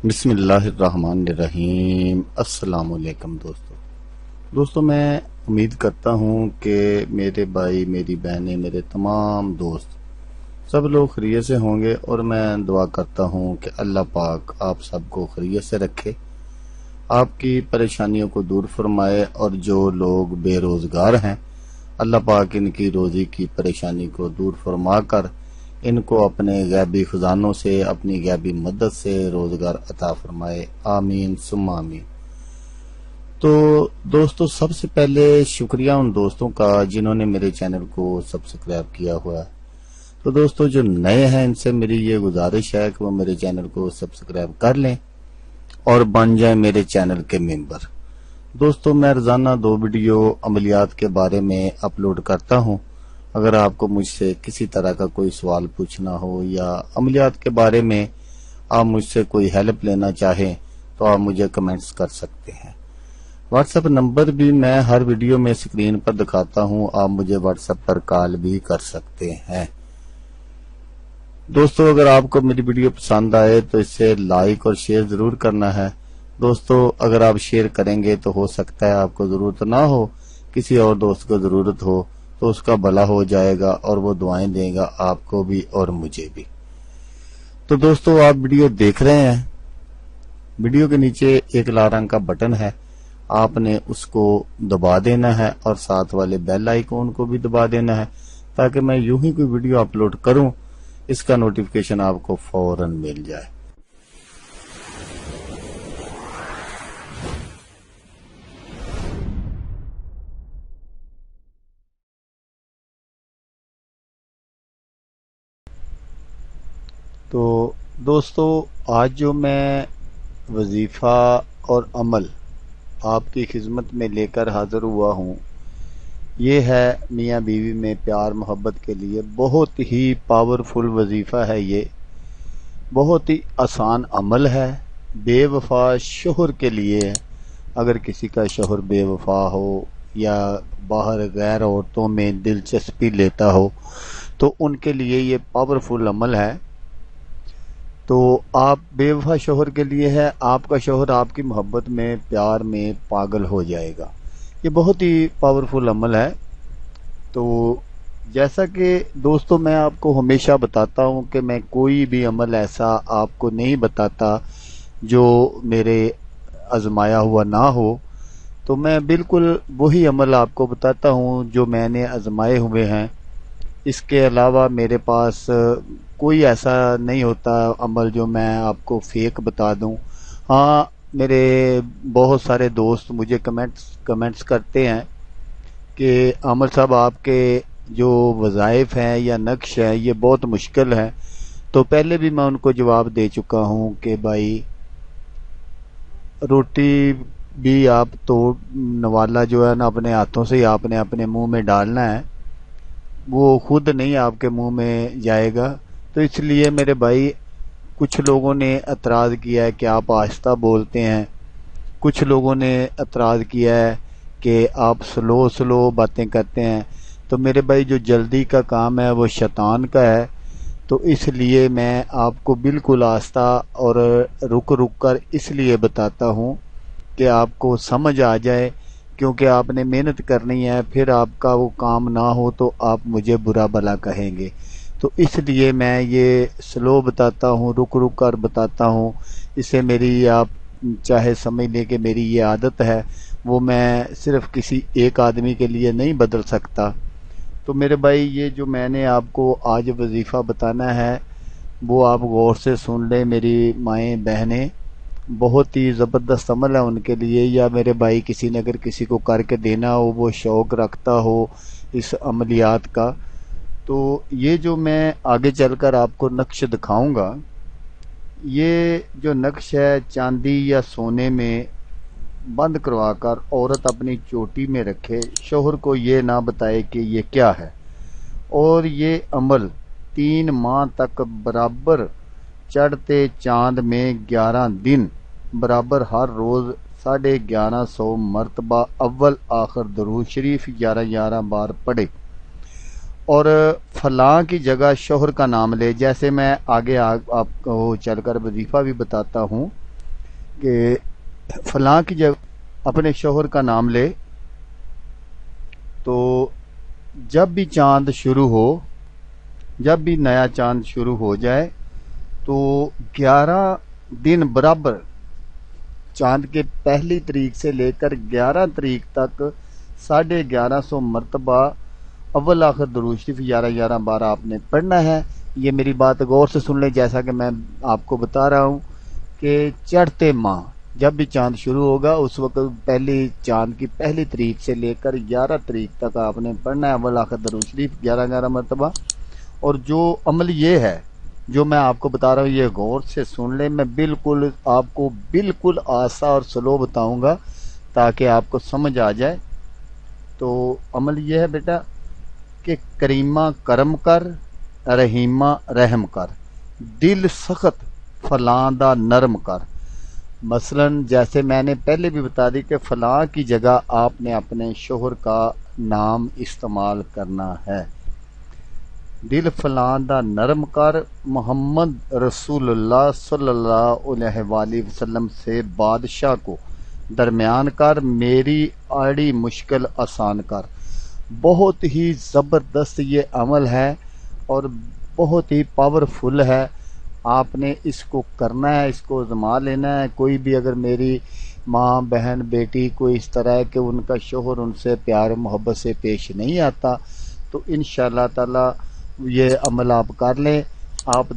بسم اللہ الرحمن الرحیم۔ السلام علیکم دوستو میں امید کرتا ہوں کہ میرے بھائی، میری بہنیں، میرے تمام دوست سب لوگ خیریت سے ہوں گے، اور میں دعا کرتا ہوں کہ اللہ پاک آپ سب کو خیریت سے رکھے، آپ کی پریشانیوں کو دور فرمائے، اور جو لوگ بے روزگار ہیں اللہ پاک ان کی روزی کی پریشانی کو دور فرما کر ان کو اپنے غیبی خزانوں سے، اپنی غیبی مدد سے روزگار عطا فرمائے، آمین ثم آمین۔ تو دوستو، سب سے پہلے شکریہ ان دوستوں کا جنہوں نے میرے چینل کو سبسکرائب کیا ہوا ہے۔ تو دوستو جو نئے ہیں ان سے میری یہ گزارش ہے کہ وہ میرے چینل کو سبسکرائب کر لیں اور بن جائیں میرے چینل کے ممبر۔ دوستو میں روزانہ 2 ویڈیو عملیات کے بارے میں اپلوڈ کرتا ہوں۔ اگر آپ کو مجھ سے کسی طرح کا کوئی سوال پوچھنا ہو یا عملیات کے بارے میں آپ مجھ سے کوئی ہیلپ لینا چاہیں تو آپ مجھے کمنٹس کر سکتے ہیں۔ واٹس ایپ نمبر بھی میں ہر ویڈیو میں اسکرین پر دکھاتا ہوں، آپ مجھے واٹس ایپ پر کال بھی کر سکتے ہیں۔ دوستو اگر آپ کو میری ویڈیو پسند آئے تو اسے لائک اور شیئر ضرور کرنا ہے۔ دوستو اگر آپ شیئر کریں گے تو ہو سکتا ہے آپ کو ضرورت نہ ہو، کسی اور دوست کو ضرورت ہو تو اس کا بھلا ہو جائے گا اور وہ دعائیں دے گا آپ کو بھی اور مجھے بھی۔ تو دوستو آپ ویڈیو دیکھ رہے ہیں، ویڈیو کے نیچے ایک لال رنگ کا بٹن ہے، آپ نے اس کو دبا دینا ہے اور ساتھ والے بیل آئیکن کو بھی دبا دینا ہے تاکہ میں یوں ہی کوئی ویڈیو اپلوڈ کروں اس کا نوٹیفیکیشن آپ کو فوراً مل جائے۔ تو دوستو آج جو میں وظیفہ اور عمل آپ کی خدمت میں لے کر حاضر ہوا ہوں، یہ ہے میاں بیوی میں پیار محبت کے لیے بہت ہی پاورفل وظیفہ ہے۔ یہ بہت ہی آسان عمل ہے، بے وفا شوہر کے لیے ہے۔ اگر کسی کا شوہر بے وفا ہو یا باہر غیر عورتوں میں دلچسپی لیتا ہو تو ان کے لیے یہ پاورفل عمل ہے۔ تو آپ بے وفا شوہر کے لیے ہے، آپ کا شوہر آپ کی محبت میں، پیار میں پاگل ہو جائے گا۔ یہ بہت ہی پاورفل عمل ہے۔ تو جیسا کہ دوستو میں آپ کو ہمیشہ بتاتا ہوں کہ میں کوئی بھی عمل ایسا آپ کو نہیں بتاتا جو میرے آزمایا ہوا نہ ہو، تو میں بالکل وہی عمل آپ کو بتاتا ہوں جو میں نے آزمائے ہوئے ہیں۔ اس کے علاوہ میرے پاس کوئی ایسا نہیں ہوتا عمل جو میں آپ کو فیک بتا دوں۔ ہاں، میرے بہت سارے دوست مجھے کمنٹس کرتے ہیں کہ عامر صاحب آپ کے جو وظائف ہیں یا نقش ہیں یہ بہت مشکل ہے۔ تو پہلے بھی میں ان کو جواب دے چکا ہوں کہ بھائی روٹی بھی آپ تو نوالا جو ہے نا اپنے ہاتھوں سے ہی آپ نے اپنے منہ میں ڈالنا ہے، وہ خود نہیں آپ کے منہ میں جائے گا۔ تو اس لیے میرے بھائی کچھ لوگوں نے اعتراض کیا ہے کہ آپ آہستہ بولتے ہیں، کچھ لوگوں نے اعتراض کیا ہے کہ آپ سلو باتیں کرتے ہیں۔ تو میرے بھائی جو جلدی کا کام ہے وہ شیطان کا ہے، تو اس لیے میں آپ کو بالکل آہستہ اور رک کر اس لیے بتاتا ہوں کہ آپ کو سمجھ آ جائے، کیونکہ آپ نے محنت کرنی ہے، پھر آپ کا وہ کام نہ ہو تو آپ مجھے برا بھلا کہیں گے۔ تو اس لیے میں یہ سلو بتاتا ہوں، رک کر بتاتا ہوں۔ اسے میری آپ چاہے سمجھ لیں کہ میری یہ عادت ہے، وہ میں صرف کسی ایک آدمی کے لیے نہیں بدل سکتا۔ تو میرے بھائی یہ جو میں نے آپ کو آج وظیفہ بتانا ہے وہ آپ غور سے سن لیں۔ میری مائیں بہنیں، بہت ہی زبردست عمل ہے ان کے لیے، یا میرے بھائی کسی نے اگر کسی کو کر کے دینا ہو، وہ شوق رکھتا ہو اس عملیات کا، تو یہ جو میں آگے چل کر آپ کو نقش دکھاؤں گا، یہ جو نقش ہے چاندی یا سونے میں بند کروا کر عورت اپنی چوٹی میں رکھے، شوہر کو یہ نہ بتائے کہ یہ کیا ہے، اور یہ عمل 3 ماہ تک برابر چڑھتے چاند میں 11 دن برابر ہر روز 1150 مرتبہ اول آخر درود شریف 11 بار پڑھے، اور فلاں کی جگہ شوہر کا نام لے۔ جیسے میں آگے آپ کو چل کر وظیفہ بھی بتاتا ہوں، کہ فلاں کی جب اپنے شوہر کا نام لے تو جب بھی چاند شروع ہو، جب بھی نیا چاند شروع ہو جائے تو 11 دن برابر چاند کے پہلی تاریخ سے لے کر 11 تاریخ تک 1150 مرتبہ اول آخر درود شریف 11 بار آپ نے پڑھنا ہے۔ یہ میری بات غور سے سن لیں، جیسا کہ میں آپ کو بتا رہا ہوں کہ چڑھتے ماہ جب بھی چاند شروع ہوگا اس وقت چاند کی پہلی تاریخ سے لے کر 11 تاریخ تک آپ نے پڑھنا ہے اول آخر درود شریف 11 مرتبہ۔ اور جو عمل یہ ہے جو میں آپ کو بتا رہا ہوں، یہ غور سے سن لیں، میں بالکل آپ کو بالکل آسان اور سلو بتاؤں گا تاکہ آپ کو سمجھ آ جائے۔ تو عمل یہ ہے بیٹا کہ کریمہ کرم کر، رحیمہ رحم کر، دل سخت فلاں دا نرم کر۔ مثلا جیسے میں نے پہلے بھی بتا دی کہ فلاں کی جگہ آپ نے اپنے شوہر کا نام استعمال کرنا ہے۔ دل فلاں دا نرم کر، محمد رسول اللہ صلی اللہ علیہ وآلہ وسلم سے بادشاہ کو درمیان کر، میری آڑی مشکل آسان کر۔ بہت ہی زبردست یہ عمل ہے اور بہت ہی پاورفل ہے، آپ نے اس کو کرنا ہے، اس کو آزما لینا ہے۔ کوئی بھی اگر میری ماں بہن بیٹی کوئی اس طرح ہے کہ ان کا شوہر ان سے پیار محبت سے پیش نہیں آتا تو انشاءاللہ تعالی یہ عمل آپ کر لیں۔ آپ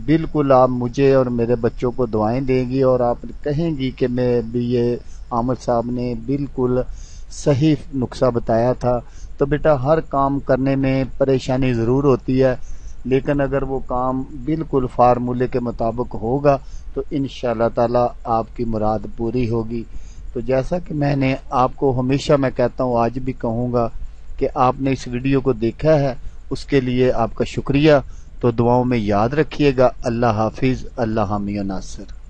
بالکل آپ مجھے اور میرے بچوں کو دعائیں دیں گی اور آپ کہیں گی کہ میں بھی یہ عامر صاحب نے بالکل صحیح نقصہ بتایا تھا۔ تو بیٹا ہر کام کرنے میں پریشانی ضرور ہوتی ہے، لیکن اگر وہ کام بالکل فارمولے کے مطابق ہوگا تو انشاءاللہ تعالی آپ کی مراد پوری ہوگی۔ تو جیسا کہ میں نے آپ کو ہمیشہ میں کہتا ہوں، آج بھی کہوں گا کہ آپ نے اس ویڈیو کو دیکھا ہے، اس کے لیے آپ کا شکریہ۔ تو دعاؤں میں یاد رکھیے گا۔ اللہ حافظ، اللہ حامی و ناصر۔